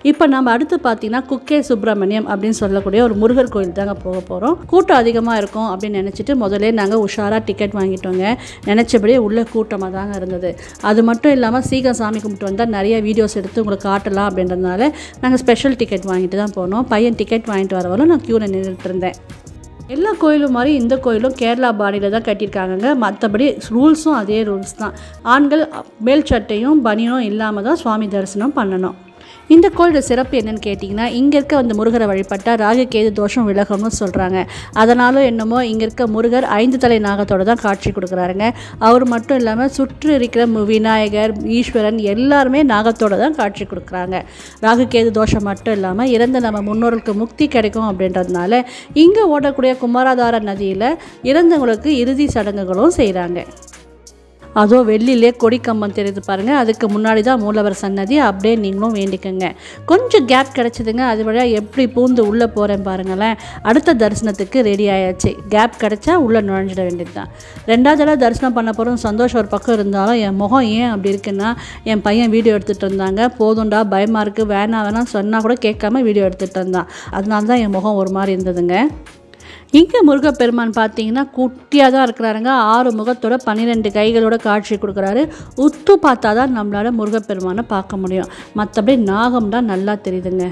இப்போ நம்ம அடுத்து பார்த்தீங்கன்னா குக்கே சுப்பிரமணியம் அப்படின்னு சொல்லக்கூடிய ஒரு முருகர் கோயில் தாங்க போக போகிறோம். கூட்டம் அதிகமாக இருக்கும் அப்படின்னு நினச்சிட்டு முதல்ல நாங்கள் உஷாராக டிக்கெட் வாங்கிட்டோங்க. நினச்சபடியே உள்ள கூட்டமாக தாங்க இருந்தது. அது மட்டும் இல்லாமல் சீக்கிரம் சாமி கும்பிட்டு வந்தால் நிறைய வீடியோஸ் எடுத்து உங்களுக்கு காட்டலாம் அப்படின்றதுனால நாங்கள் ஸ்பெஷல் டிக்கெட் வாங்கிட்டு தான் போனோம். பையன் டிக்கெட் வாங்கிட்டு வரவரை நான் க்யூவில் நின்றுட்டு இருந்தேன். எல்லா கோயிலும் மாதிரி இந்த கோயிலும் கேரளா பாணியில் தான் கட்டியிருக்காங்கங்க. மற்றபடி ரூல்ஸும் அதே ரூல்ஸ் தான். ஆண்கள் மேல் சட்டையும் பனியனும் இல்லாமல் தான் சுவாமி தரிசனம் பண்ணணும். இந்த கோயிலோட சிறப்பு என்னென்னு கேட்டிங்கன்னா, இங்கே இருக்க அந்த முருகரை வழிபட்டால் ராகுகேது தோஷம் விலகும்னு சொல்கிறாங்க. அதனாலும் என்னமோ இங்கே இருக்க முருகர் 5 தலை நாகத்தோடு தான் காட்சி கொடுக்குறாருங்க. அவர் மட்டும் இல்லாமல் சுற்றி இருக்கிற விநாயகர், ஈஸ்வரன் எல்லாருமே நாகத்தோடு தான் காட்சி கொடுக்குறாங்க. ராகுகேது தோஷம் மட்டும் இல்லாமல் இறந்த நம்ம முன்னோர்களுக்கு முக்தி கிடைக்கும் அப்படின்றதுனால இங்கே ஓடக்கூடிய குமாரதார நதியில் இறந்தவங்களுக்கு இறுதி சடங்குகளும் செய்கிறாங்க. அதோ வெள்ளிலே கொடி கம்பம் தெரியுது பாருங்கள். அதுக்கு முன்னாடி தான் மூலவர் சன்னதி. அப்படியே நீங்களும் வேண்டிக்கோங்க. கொஞ்சம் கேப் கிடச்சிதுங்க. அது வழியாக எப்படி பூந்து உள்ளே போகிறேன் பாருங்களேன். அடுத்த தரிசனத்துக்கு ரெடி ஆயாச்சு. கேப் கிடச்சா உள்ளே நுழைஞ்சிட வேண்டியது தான். 2வது தடவை தரிசனம் பண்ண போகிறோம் சந்தோஷம் ஒரு பக்கம் இருந்தாலும் என் முகம் ஏன் அப்படி இருக்குன்னா, என் பையன் வீடியோ எடுத்துகிட்டு இருந்தாங்க. போதும்டா பயமாக இருக்குது வேணாம் சொன்னால் கூட கேட்காம வீடியோ எடுத்துகிட்டு இருந்தான். அதனால தான் என் முகம் ஒரு மாதிரி இருந்ததுங்க. இங்கே முருகப்பெருமான் பார்த்தீங்கன்னா குட்டியாக தான் இருக்கிறாருங்க. 6 முகத்தோட 12 கைகளோட காட்சி கொடுக்குறாரு. உத்து பார்த்தா தான் நம்மளால் முருகப்பெருமானை பார்க்க முடியும். மற்றபடி நாகம் தான் நல்லா தெரியுதுங்க.